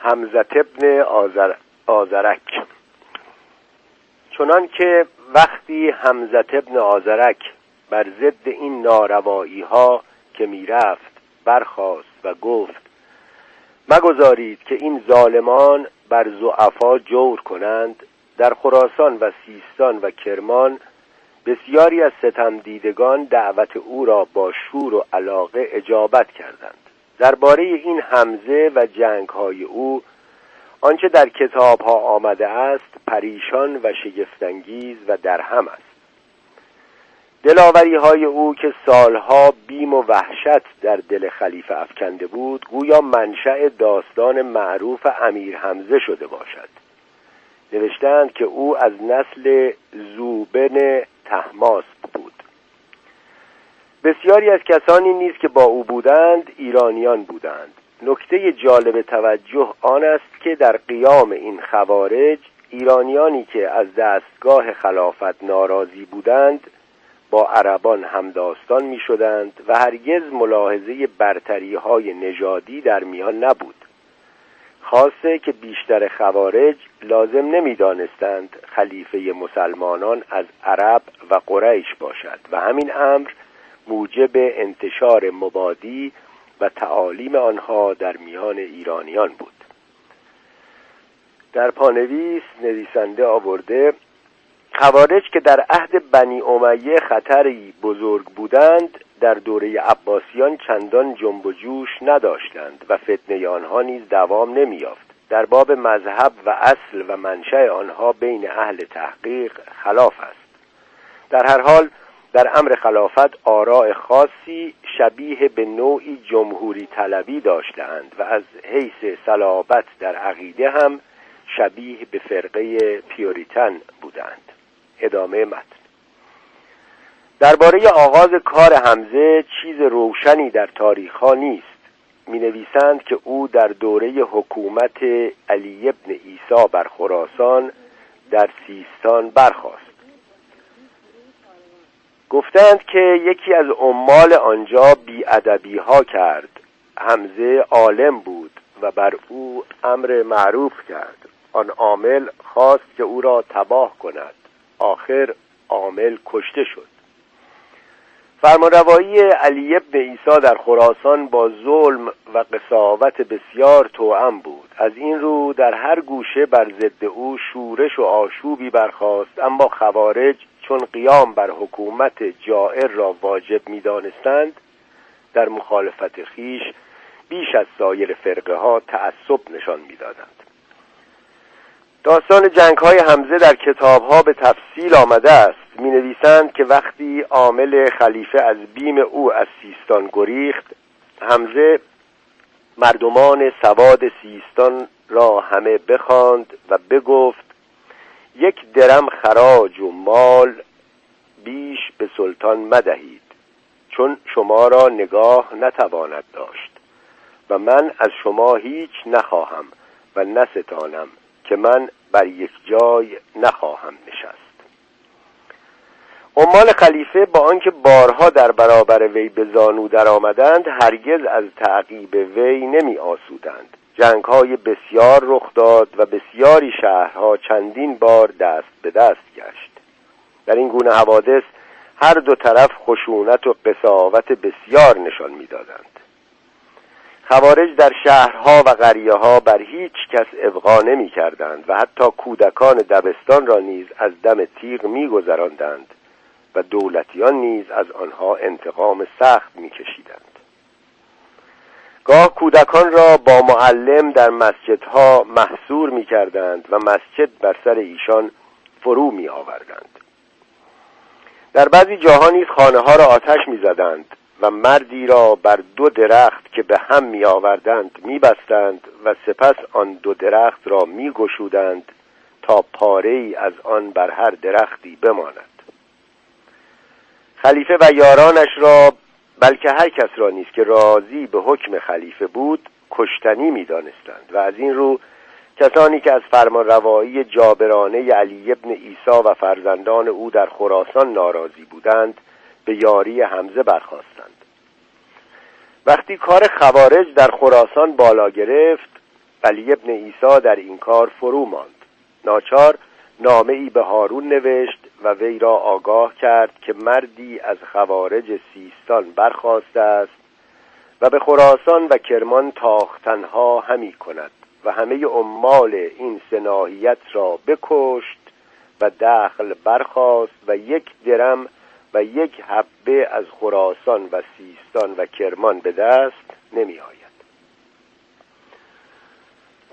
حمزه ابن آزرک. چنان که وقتی حمزه ابن آزرک بر ضد این ناروایی ها که میرفت برخاست و گفت مگذارید که این ظالمان بر ضعفا جور کنند، در خراسان و سیستان و کرمان بسیاری از ستمدیدگان دعوت او را با شور و علاقه اجابت کردند. درباره این حمزه و جنگ‌های او آنچه در کتاب‌ها آمده است پریشان و شگفت‌انگیز و درهم است. دلاوری‌های او که سالها بیم و وحشت در دل خلیفه افکنده بود گویا منشأ داستان معروف امیر حمزه شده باشد. نوشتند که او از نسل زوبن طهماسب بود. بسیاری از کسانی نیز که با او بودند ایرانیان بودند. نکته جالب توجه آن است که در قیام این خوارج ایرانیانی که از دستگاه خلافت ناراضی بودند با عربان همداستان می شدند و هرگز ملاحظه برتری های نژادی در میان نبود، خاصه که بیشتر خوارج لازم نمی دانستند خلیفه مسلمانان از عرب و قریش باشد و همین امر موجب انتشار مبادی و تعالیم آنها در میان ایرانیان بود. در پانویس نویسنده آورده خوارج که در عهد بنی امیه خطری بزرگ بودند در دوره عباسیان چندان جنب و جوش نداشتند و فتنه آنها نیز دوام نمی‌یافت. در باب مذهب و اصل و منشأ آنها بین اهل تحقیق خلاف است. در هر حال در امر خلافت آراء خاصی شبیه به نوعی جمهوری طلبی داشتند و از حیث صلابت در عقیده هم شبیه به فرقه پیوریتن بودند. ادامه متن. درباره آغاز کار حمزه چیز روشنی در تاریخ‌ها نیست. می‌نویسند که او در دوره حکومت علی ابن عیسی بر خراسان در سیستان برخاست. گفتند که یکی از عمال آنجا بی‌ادبی‌ها کرد. حمزه عالم بود و بر او امر معروف کرد. آن عامل خواست که او را تباه کند. آخر عامل کشته شد. فرمانروایی علی ابن عیسی در خراسان با ظلم و قساوت بسیار توأم بود. از این رو در هر گوشه بر ضد او شورش و آشوبی برخاست، اما خوارج چون قیام بر حکومت جائر را واجب می‌دانستند در مخالفت خیش بیش از سایر فرقه ها تعصب نشان می‌دادند. داستان جنگ‌های حمزه در کتاب‌ها به تفصیل آمده است. می‌نویسند که وقتی عامل خلیفه از بیم او از سیستان گریخت، حمزه مردمان سواد سیستان را همه بخواند و بگفت 1 درم خراج و مال بیش به سلطان مدهید، چون شما را نگاه نتواند داشت و من از شما هیچ نخواهم و نستانم که من بر یک جای نخواهم نشست. عمال خلیفه با آنکه بارها در برابر وی به زانو در آمدند هرگز از تعقیب وی نمی آسودند. جنگ‌های بسیار رخ داد و بسیاری شهرها چندین بار دست به دست گشت. در این گونه حوادث هر دو طرف خشونت و قساوت بسیار نشان می‌دادند. خوارج در شهرها و قریه‌ها بر هیچ کس ابقا نمی‌کردند و حتی کودکان دبستان را نیز از دم تیغ می‌گذراندند و دولتیان نیز از آنها انتقام سخت می‌کشیدند. گاه کودکان را با معلم در مسجدها محصور می‌کردند و مسجد بر سر ایشان فرو می‌آوردند. در بعضی جاها نیز خانه‌ها را آتش می‌زدند و مردی را بر 2 درخت که به هم می‌آوردند می‌بستند و سپس آن 2 درخت را می‌گشودند تا پاره‌ای از آن بر هر درختی بماند. خلیفه و یارانش را، بلکه هر کس را نیز که راضی به حکم خلیفه بود، کشتنی می‌دانستند و از این رو کسانی که از فرمانروایی جابرانه علی ابن عیسی و فرزندان او در خراسان ناراضی بودند به یاری حمزه برخاستند. وقتی کار خوارج در خراسان بالا گرفت، علی ابن عیسی در این کار فرو ماند. ناچار نامه‌ای به هارون نوشت و وی را آگاه کرد که مردی از خوارج سیستان برخاسته است و به خراسان و کرمان تاختنها همی کند و همه عمال این سه ناحیت را بکشت و دخل برخاست و 1 درم و 1 حبه از خراسان و سیستان و کرمان به دست نمی آید.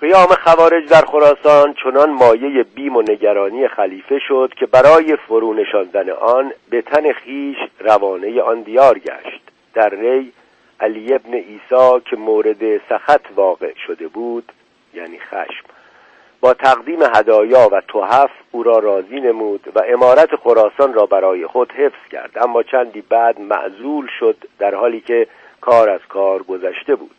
قیام خوارج در خراسان چنان مایه بیم و نگرانی خلیفه شد که برای فرو نشاندن آن به تن خویش روانه آن دیار گشت. در ری علی ابن عیسی که مورد سخط واقع شده بود، یعنی خشم، با تقدیم هدایا و تحف او را راضی نمود و امارت خراسان را برای خود حفظ کرد، اما چندی بعد معزول شد در حالی که کار از کار گذشته بود.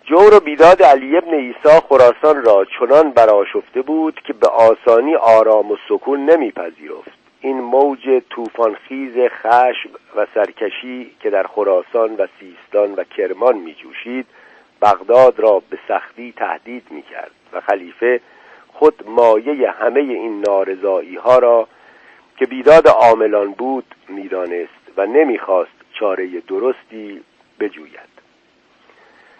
جور و بیداد علی ابن عیسی خراسان را چنان برآشفته بود که به آسانی آرام و سکون نمیپذیرفت. این موج طوفانخیز خشم و سرکشی که در خراسان و سیستان و کرمان می جوشید بغداد را به سختی تهدید می کرد و خلیفه خود مایه همه این نارضایی ها را که بیداد عاملان بود می دانست و نمی خواست چاره درستی بجوید.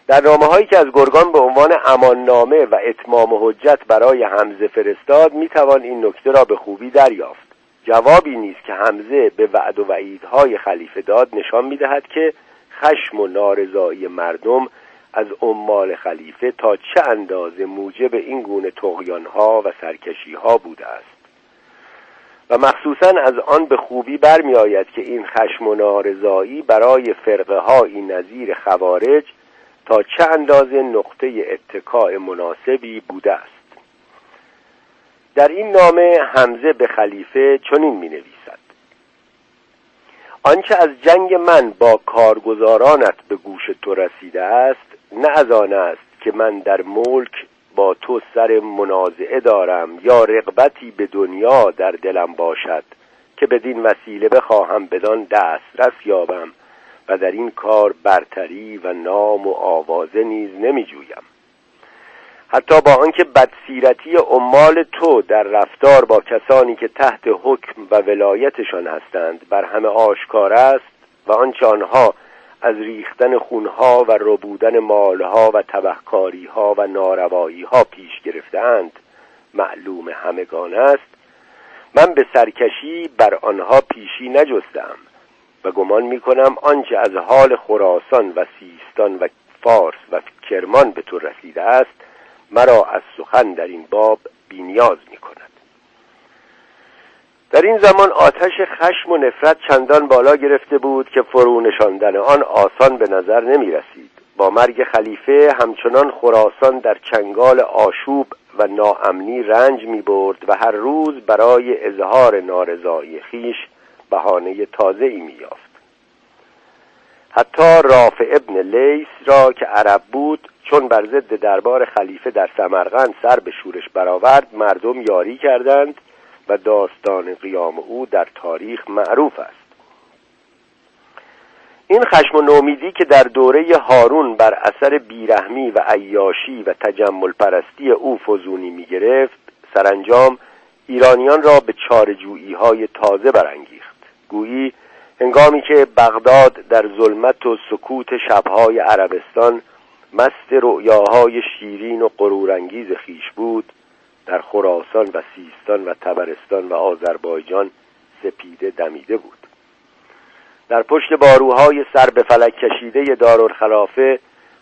در نامه‌هایی که از گرگان به عنوان اماننامه و اتمام حجت برای حمزه فرستاد می توان این نکته را به خوبی دریافت. جوابی نیست که حمزه به وعد و وعیدهای خلیفه داد نشان می دهد که خشم و نارضایی مردم از عمال خلیفه تا چه اندازه موجب این گونه طغیان‌ها و سرکشی‌ها بوده است و مخصوصاً از آن به خوبی برمی آید که این خشم و نارضایی برای فرقه‌هایی نظیر خوارج تا چه اندازه نقطه اتکاء مناسبی بوده است. در این نامه حمزه به خلیفه چنین می نویسد: آنچه از جنگ من با کارگزارانت به گوش تو رسیده است نه از آن است که من در ملک با تو سر منازعه دارم یا رغبتی به دنیا در دلم باشد که بدین وسیله بخواهم بدان دسترس یابم و در این کار برتری و نام و آوازه نیز نمی جویم. حتی با آنکه بدسیرتی عمال تو در رفتار با کسانی که تحت حکم و ولایتشان هستند بر همه آشکار است و آنچه آنها از ریختن خونها و ربودن مالها و تبهکاریها و نارواییها پیش گرفتند معلوم همگان است، من به سرکشی بر آنها پیشی نجستم و گمان می‌کنم آنچه از حال خراسان و سیستان و فارس و کرمان به تو رسیده است مرا از سخن در این باب بی‌نیاز می‌کند. در این زمان آتش خشم و نفرت چندان بالا گرفته بود که فرو نشاندن آن آسان به نظر نمی رسید. با مرگ خلیفه همچنان خراسان در چنگال آشوب و ناامنی رنج می برد و هر روز برای اظهار نارضایی خویش بهانه تازه‌ای می یافت. حتی رافع ابن لیث را که عرب بود چون بر ضد دربار خلیفه در سمرقند سر به شورش برآورد مردم یاری کردند و داستان قیام او در تاریخ معروف است. این خشم و نومیدی که در دوره هارون بر اثر بیرحمی و عیاشی و تجمل پرستی او فزونی می گرفت سرانجام ایرانیان را به چاره‌جویی‌های تازه برانگیخت. گویی هنگامی که بغداد در ظلمت و سکوت شب‌های عربستان مست رؤیاهای شیرین و غرورانگیز خویش بود، در خراسان و سیستان و طبرستان و آذربایجان سپیده دمیده بود. در پشت باروهای سر به فلک کشیده دارالخلافه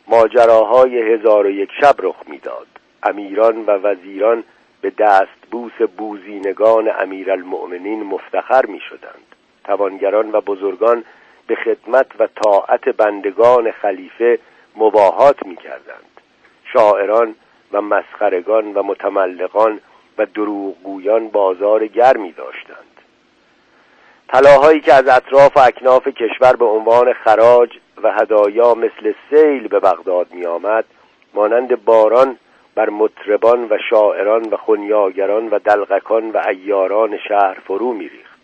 ماجراهای 1001 شب رخ میداد. امیران و وزیران به دستبوس بوزینگان امیرالمؤمنین مفتخر می شدند. توانگران و بزرگان به خدمت و طاعت بندگان خلیفه مباهات می کردند. شاعران و مسخرگان و متملقان و دروغگویان بازار گرمی داشتند. طلاهایی که از اطراف و اکناف کشور به عنوان خراج و هدایا مثل سیل به بغداد می آمد مانند باران بر مطربان و شاعران و خنیاگران و دلقکان و عیاران شهر فرو می ریخت.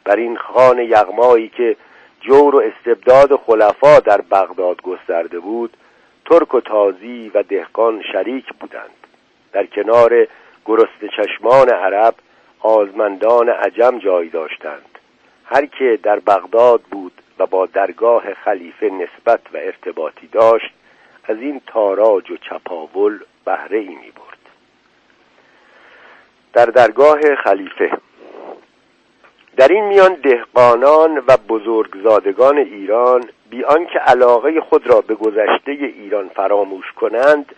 بر این خوان یغمایی که جور و استبداد خلفا در بغداد گسترده بود ترک و تازی و دهقان شریک بودند. در کنار گرسنه چشمان عرب آزمندان عجم جای داشتند. هر که در بغداد بود و با درگاه خلیفه نسبت و ارتباطی داشت از این تاراج و چپاول بهره ای می برد. در درگاه خلیفه در این میان دهقانان و بزرگزادگان ایران بی آنکه علاقه خود را به گذشته ایران فراموش کنند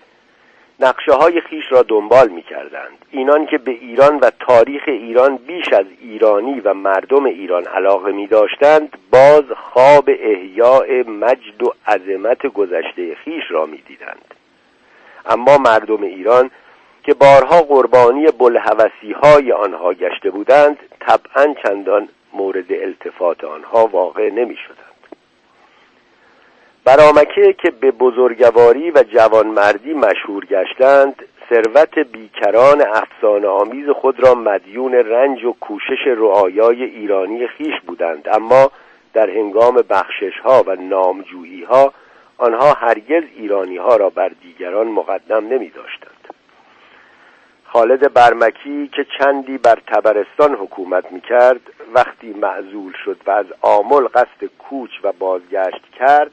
نقشه های خیش را دنبال می کردند. اینان که به ایران و تاریخ ایران بیش از ایرانی و مردم ایران علاقه می داشتند باز خواب احیاء مجد و عظمت گذشته خیش را می دیدند. اما مردم ایران که بارها قربانی بوالهوسی های آنها گشته بودند طبعا چندان مورد التفات آنها واقع نمی شدند. برامکه که به بزرگواری و جوانمردی مشهور گشتند ثروت بیکران افسانه آمیز خود را مدیون رنج و کوشش رعایای ایرانی خیش بودند، اما در هنگام بخشش ها و نامجویی ها آنها هرگز ایرانی ها را بر دیگران مقدم نمی داشتند. خالد برمکی که چندی بر طبرستان حکومت می کرد وقتی معزول شد و از آمل قصد کوچ و بازگشت کرد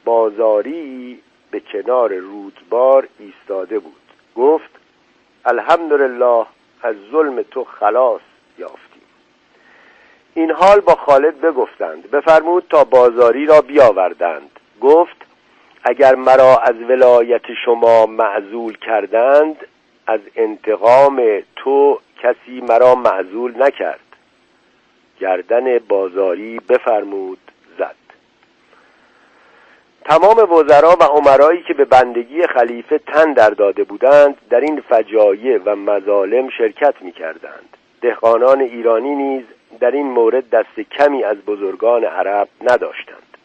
بازاری به کنار رودبار ایستاده بود. گفت الحمدلله از ظلم تو خلاص یافتیم. این حال با خالد بگفتند. بفرمود تا بازاری را بیاوردند. گفت اگر مرا از ولایت شما معزول کردند از انتقام تو کسی مرا معزول نکرد. گردن بازاری بفرمود زد. تمام وزرا و امرایی که به بندگی خلیفه تن در داده بودند در این فجایع و مظالم شرکت می کردند. دهقانان ایرانی نیز در این مورد دست کمی از بزرگان عرب نداشتند.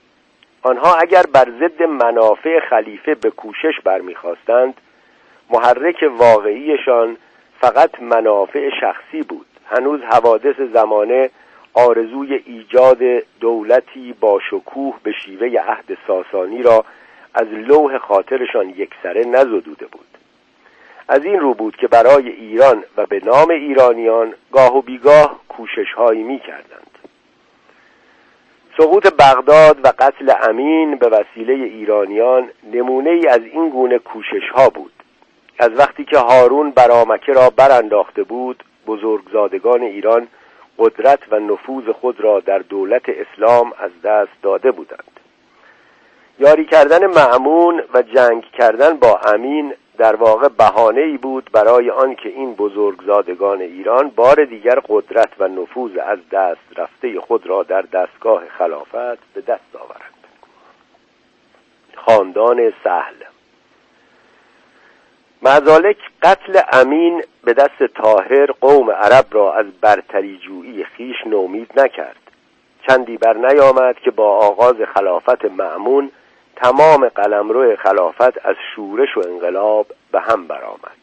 آنها اگر بر ضد منافع خلیفه به کوشش برمیخواستند محرک واقعیشان فقط منافع شخصی بود. هنوز حوادث زمانه آرزوی ایجاد دولتی با شکوه به شیوه عهد ساسانی را از لوح خاطرشان یکسره نزدوده بود. از این رو بود که برای ایران و به نام ایرانیان گاه و بیگاه کوشش‌هایی می‌کردند. سقوط بغداد و قتل امین به وسیله ایرانیان نمونه‌ای از این گونه کوشش‌ها بود. از وقتی که هارون برامکه را برانداخته بود بزرگزادگان ایران قدرت و نفوذ خود را در دولت اسلام از دست داده بودند. یاری کردن مأمون و جنگ کردن با امین در واقع بهانه‌ای بود برای آنکه این بزرگزادگان ایران بار دیگر قدرت و نفوذ از دست رفته خود را در دستگاه خلافت به دست آورند. خاندان سهل مذالک قتل امین به دست طاهر قوم عرب را از برتری جویی خیش نومید نکرد. چندی بر نیامد که با آغاز خلافت مأمون تمام قلمرو خلافت از شورش و انقلاب به هم برآمد.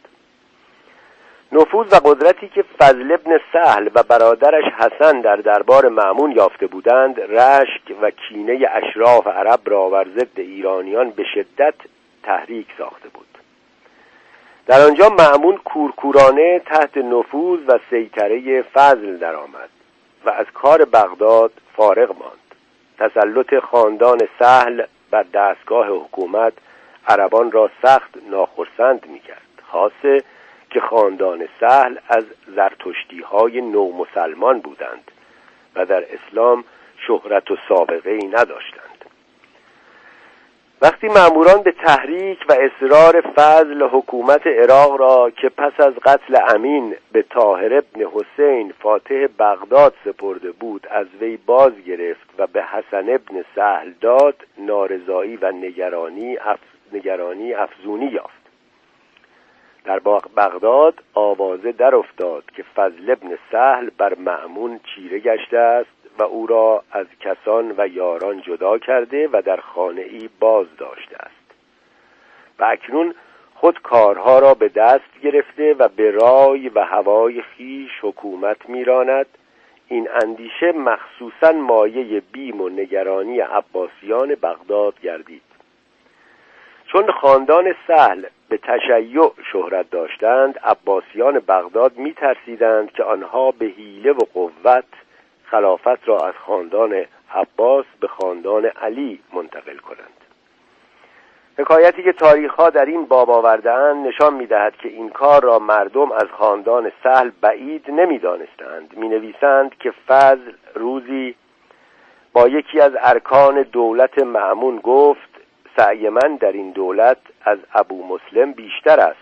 نفوذ و قدرتی که فضل ابن سهل و برادرش حسن در دربار مأمون یافته بودند رشک و کینه اشراف عرب را بر ضد ایرانیان به شدت تحریک ساخته بود. در آنجا مأمون کورکورانه تحت نفوذ و سیطره فضل درآمد و از کار بغداد فارغ ماند. تسلط خاندان سهل بر دستگاه حکومت عربان را سخت ناخرسند می‌کرد، خاصه که خاندان سهل از زرتشتی‌های نو مسلمان بودند و در اسلام شهرت و سابقه‌ای نداشتند. وقتی مأموران به تحریک و اصرار فضل حکومت عراق را که پس از قتل امین به طاهر ابن حسین فاتح بغداد سپرده بود از وی باز گرفت و به حسن ابن سهل داد نارضایی و نگرانی افزونی یافت. در بغداد آوازه در افتاد که فضل ابن سهل بر مأمون چیره گشته است و او را از کسان و یاران جدا کرده و در خانه‌ای باز داشته است و اکنون خود کارها را به دست گرفته و به رای و هوای خیش حکومت می‌راند. این اندیشه مخصوصاً مایه بیم و نگرانی عباسیان بغداد گردید. چون خاندان سهل به تشیع شهرت داشتند، عباسیان بغداد می‌ترسیدند که آنها به حیله و قوت خلافت را از خاندان عباس به خاندان علی منتقل کنند. حکایتی که تاریخ‌ها در این باب آورده‌اند نشان می‌دهد که این کار را مردم از خاندان سهل بعید نمی‌دانستند. می‌نویسند که فضل روزی با یکی از ارکان دولت مأمون گفت: سعی من در این دولت از ابو مسلم بیشتر است.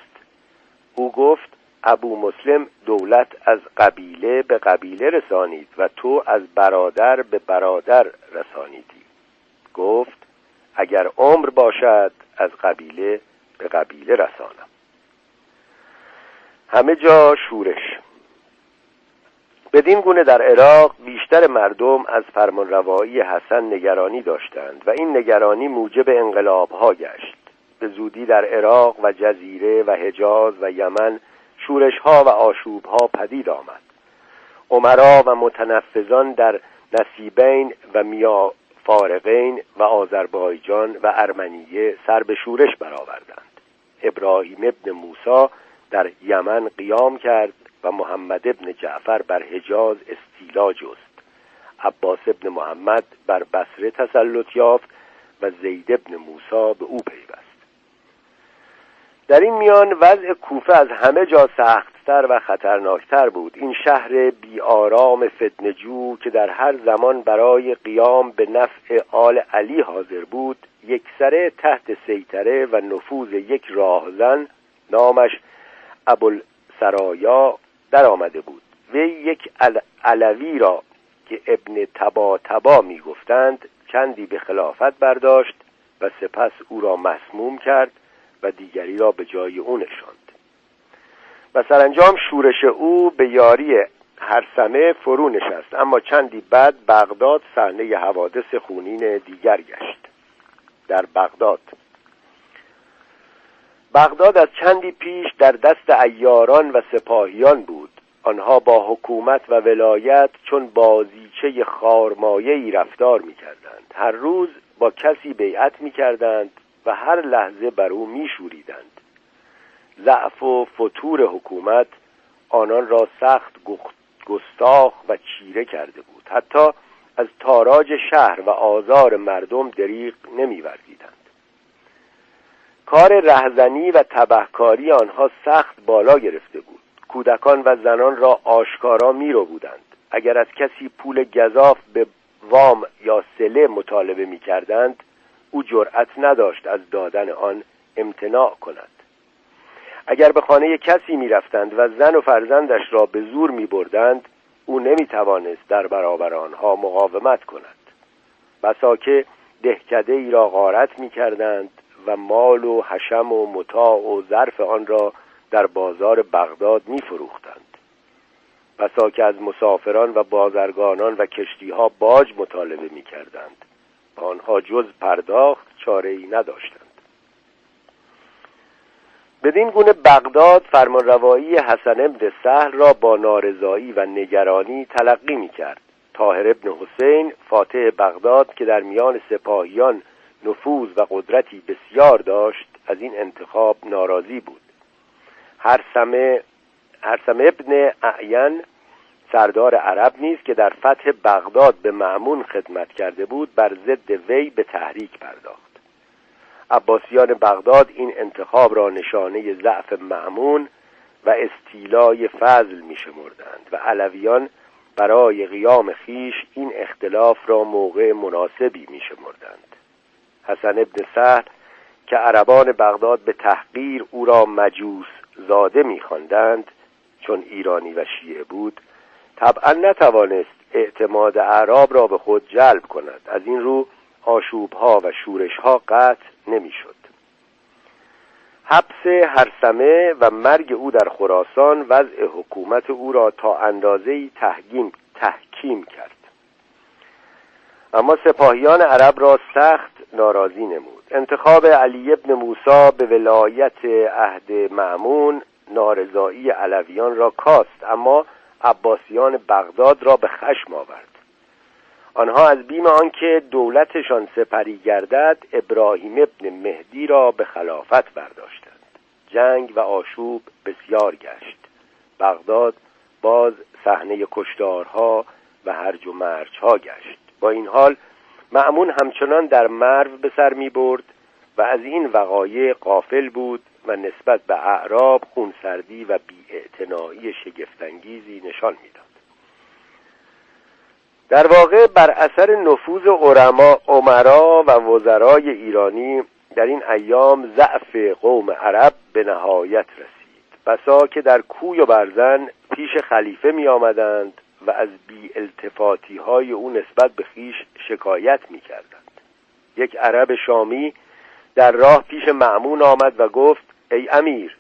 او گفت: ابو مسلم دولت از قبیله به قبیله رسانید و تو از برادر به برادر رسانیدی. گفت: اگر عمر باشد از قبیله به قبیله رسانم. همه جا شورش. بدین گونه در عراق بیشتر مردم از فرمانروایی حسن نگرانی داشتند و این نگرانی موجب انقلاب‌ها گشت. به زودی در عراق و جزیره و حجاز و یمن شورش‌ها و آشوب‌ها پدید آمد. امرا و متنفذان در نسیبین و میا فارقین و آذربایجان و ارمنیه سر به شورش برآوردند. ابراهیم ابن موسی در یمن قیام کرد و محمد ابن جعفر بر حجاز استیلا جست. عباس ابن محمد بر بصره تسلط یافت و زید ابن موسی به او پیوست. در این میان وضع کوفه از همه جا سخت‌تر و خطرناکتر بود. این شهر بی‌آرام فتنه‌جو که در هر زمان برای قیام به نفع آل علی حاضر بود، یکسره تحت سیطره و نفوذ یک راهزن نامش ابوالسرایا در آمده بود. وی یک علوی را که ابن طباطبا می گفتند چندی به خلافت برداشت و سپس او را مسموم کرد و دیگری را به جای او نشاند و سرانجام شورش او به یاری هرثمه فرو نشست. اما چندی بعد بغداد صحنه حوادث خونین دیگر گشت. در بغداد از چندی پیش در دست عیاران و سپاهیان بود. آنها با حکومت و ولایت چون بازیچه خارمایه‌ای رفتار می‌کردند. هر روز با کسی بیعت می‌کردند و هر لحظه بر او می‌شوریدند. ضعف و فتور حکومت آنان را سخت گستاخ و چیره کرده بود. حتی از تاراج شهر و آزار مردم دریغ نمی‌ورزیدند. کار رهزنی و تبهکاری آنها سخت بالا گرفته بود. کودکان و زنان را آشکارا می‌ربودند. اگر از کسی پول گزاف به وام یا صله مطالبه می‌کردند، او جرأت نداشت از دادن آن امتناع کند. اگر به خانه کسی می‌رفتند و زن و فرزندش را به زور می‌بردند، او نمی‌توانست در برابر آنها مقاومت کند. بسا که دهکده‌ای را غارت می‌کردند و مال و حشم و متاع و ظرف آن را در بازار بغداد می‌فروختند. بسا که از مسافران و بازرگانان و کشتی‌ها باج مطالبه می‌کردند و آنها جز پرداخت چاره‌ای نداشتند. بدین گونه بغداد فرمانروایی حسن ابن سهل را با نارضایی و نگرانی تلقی می‌کرد. طاهر ابن حسین فاتح بغداد که در میان سپاهیان نفوذ و قدرتی بسیار داشت از این انتخاب ناراضی بود. هرثم ابن اعین سردار عرب نیز که در فتح بغداد به مأمون خدمت کرده بود بر ضد وی به تحریک پرداخت. عباسیان بغداد این انتخاب را نشانه ضعف مأمون و استیلای فضل می‌شمردند و علویان برای قیام خیش این اختلاف را موقع مناسبی می‌شمردند. حسن ابن سهل که عربان بغداد به تحقیر او را مجوس زاده می‌خواندند، چون ایرانی و شیعه بود، طبعا نتوانست اعتماد اعراب را به خود جلب کند. از این رو آشوب‌ها و شورش‌ها قطع نمی‌شد. حبس هرثمه و مرگ او در خراسان وضع حکومت او را تا اندازه‌ای تحکیم کرد. اما سپاهیان عرب را سخت ناراضی نمود. انتخاب علی ابن موسی به ولایت عهد مأمون نارضایی علویان را کاست، اما عباسیان بغداد را به خشم آورد. آنها از بیم آنکه دولتشان سپری گردد ابراهیم ابن مهدی را به خلافت برداشتند. جنگ و آشوب بسیار گشت. بغداد باز صحنه کشتارها و هرج و مرج‌ها گشت. با این حال مأمون همچنان در مرو به سر می برد و از این وقایع غافل بود و نسبت به اعراب خونسردی و بی‌اعتنایی شگفت‌انگیزی نشان می‌داد. در واقع بر اثر نفوذ امرا و وزرای ایرانی در این ایام ضعف قوم عرب به نهایت رسید. بسا که در کوی و برزن پیش خلیفه می آمدند و از بی التفاتی های او نسبت به خویش شکایت می کردند. یک عرب شامی در راه پیش مأمون آمد و گفت: ای امیر،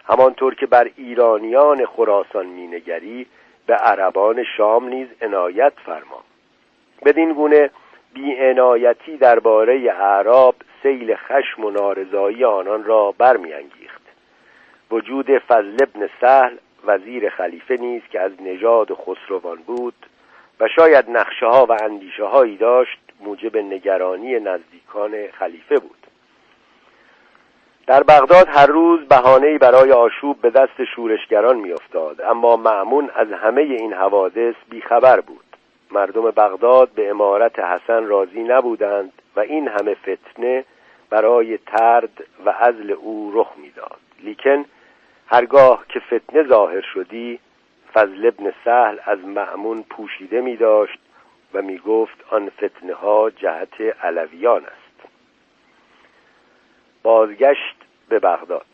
همانطور که بر ایرانیان خراسان می نگری به عربان شام نیز عنایت فرما. بدین گونه بی‌عنایتی درباره اعراب سیل خشم و نارضایی آنان را برمی‌انگیخت. وجود فضل ابن سهل وزیر خلیفه نیز که از نژاد خسروان بود و شاید نقشه‌ها و اندیشه‌هایی داشت موجب نگرانی نزدیکان خلیفه بود. در بغداد هر روز بهانه‌ای برای آشوب به دست شورشگران می‌افتاد، اما مأمون از همه این حوادث بیخبر بود. مردم بغداد به امارت حسن راضی نبودند و این همه فتنه برای طرد و عزل او رخ می‌داد. لیکن هرگاه که فتنه ظاهر شدی، فضل ابن سهل از مأمون پوشیده می‌داشت و می‌گفت آن فتنه ها جهت علویان است. بازگشت به بغداد.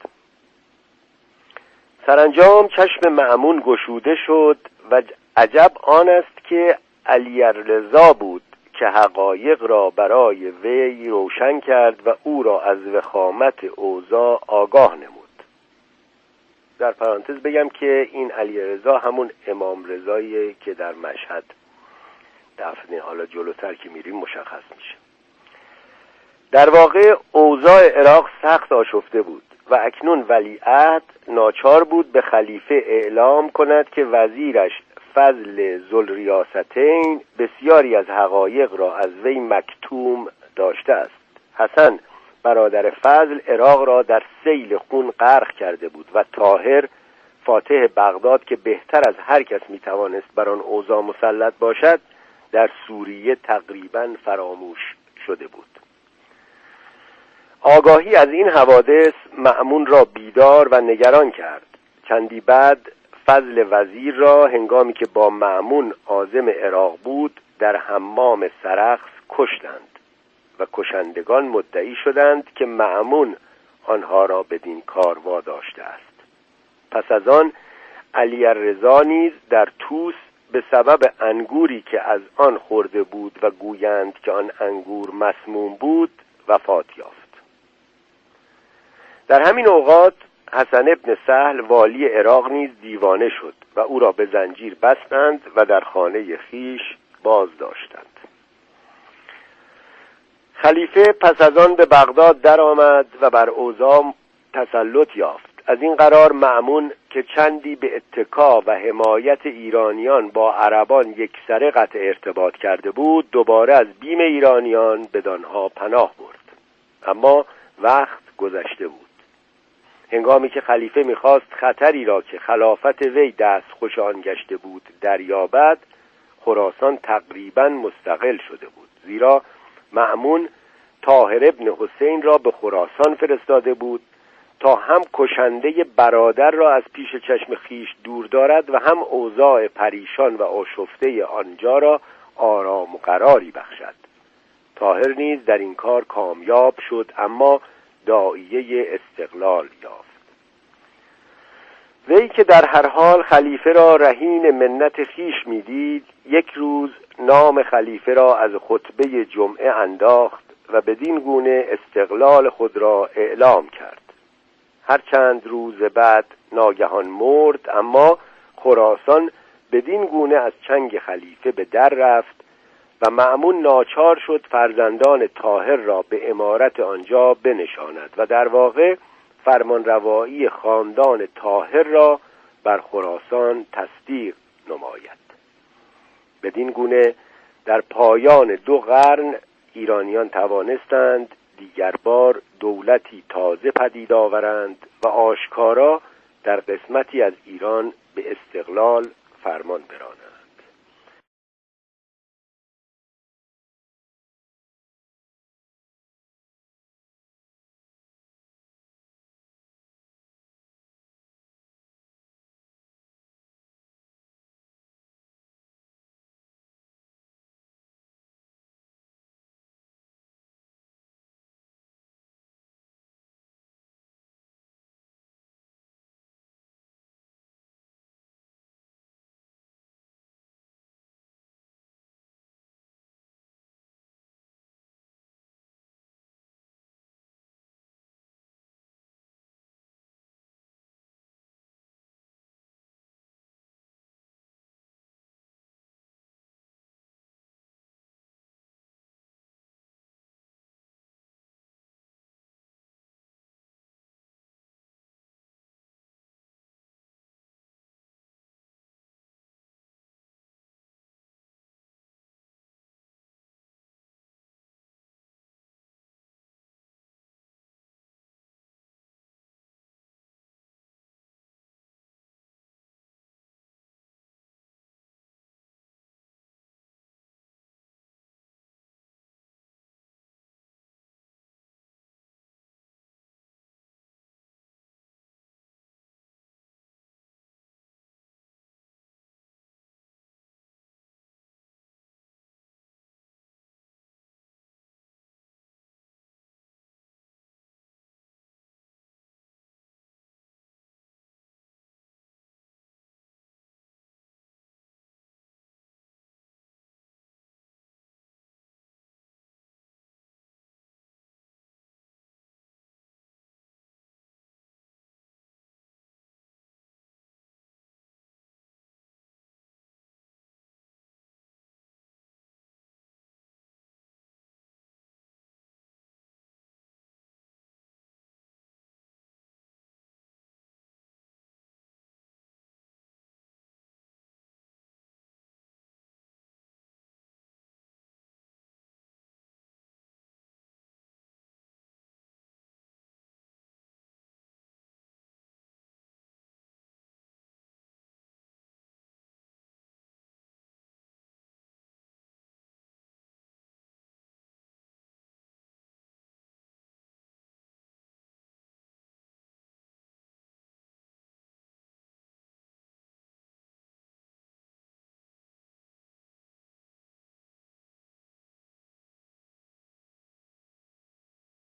سرانجام چشم مأمون گشوده شد و عجب آن است که علی رضا بود که حقایق را برای وی روشن کرد و او را از وخامت اوضاع آگاه نمود. در پرانتز بگم که این علی رضا همون امام رضاییه که در مشهد دفنه، حالا جلوتر که میریم مشخص میشه. در واقع اوضاع عراق سخت آشفته بود و اکنون ولیعهد ناچار بود به خلیفه اعلام کند که وزیرش فضل ذوالریاستین بسیاری از حقایق را از وی مکتوم داشته است. حسن برادر فضل عراق را در سیل خون غرق کرده بود و طاهر فاتح بغداد که بهتر از هر کس میتوانست بر آن اوضاع مسلط باشد در سوریه تقریباً فراموش شده بود. آگاهی از این حوادث مأمون را بیدار و نگران کرد. چندی بعد فضل وزیر را هنگامی که با مأمون عازم عراق بود در حمام سرخس کشتند و کشندگان مدعی شدند که مأمون آنها را بدین کار واداشته است. پس از آن علی رضا نیز در طوس به سبب انگوری که از آن خورده بود و گویند که آن انگور مسموم بود وفات یافت. در همین اوقات حسن ابن سهل والی عراق نیز دیوانه شد و او را به زنجیر بستند و در خانه خیش باز داشتند. خلیفه پس از آن به بغداد درآمد و بر اوضاع تسلط یافت. از این قرار مأمون که چندی به اتکا و حمایت ایرانیان با عربان یکسره قطع ارتباط کرده بود، دوباره از بیم ایرانیان بدانها پناه برد. اما وقت گذشته بود. هنگامی که خلیفه می‌خواست خطری را که خلافت وی دستخوش آن گشته بود دریابد، خراسان تقریباً مستقل شده بود، زیرا مأمون طاهر ابن حسین را به خراسان فرستاده بود تا هم کشنده برادر را از پیش چشم خیش دور دارد و هم اوضاع پریشان و آشفته آنجا را آرام و قراری بخشد. طاهر نیز در این کار کامیاب شد، اما داعیه استقلال یافت. وی که در هر حال خلیفه را رهین منت خیش می‌دید، یک روز نام خلیفه را از خطبه جمعه انداخت و بدین گونه استقلال خود را اعلام کرد. هر چند روز بعد ناگهان مرد، اما خراسان بدین گونه از چنگ خلیفه به در رفت و مأمون ناچار شد فرزندان طاهر را به امارت آنجا بنشاند و در واقع فرمانروایی خاندان طاهر را بر خراسان تصدیق نماید. بدین گونه در پایان 2 قرن ایرانیان توانستند دیگر بار دولتی تازه پدید آورند و آشکارا در قسمتی از ایران به استقلال فرمان برانند.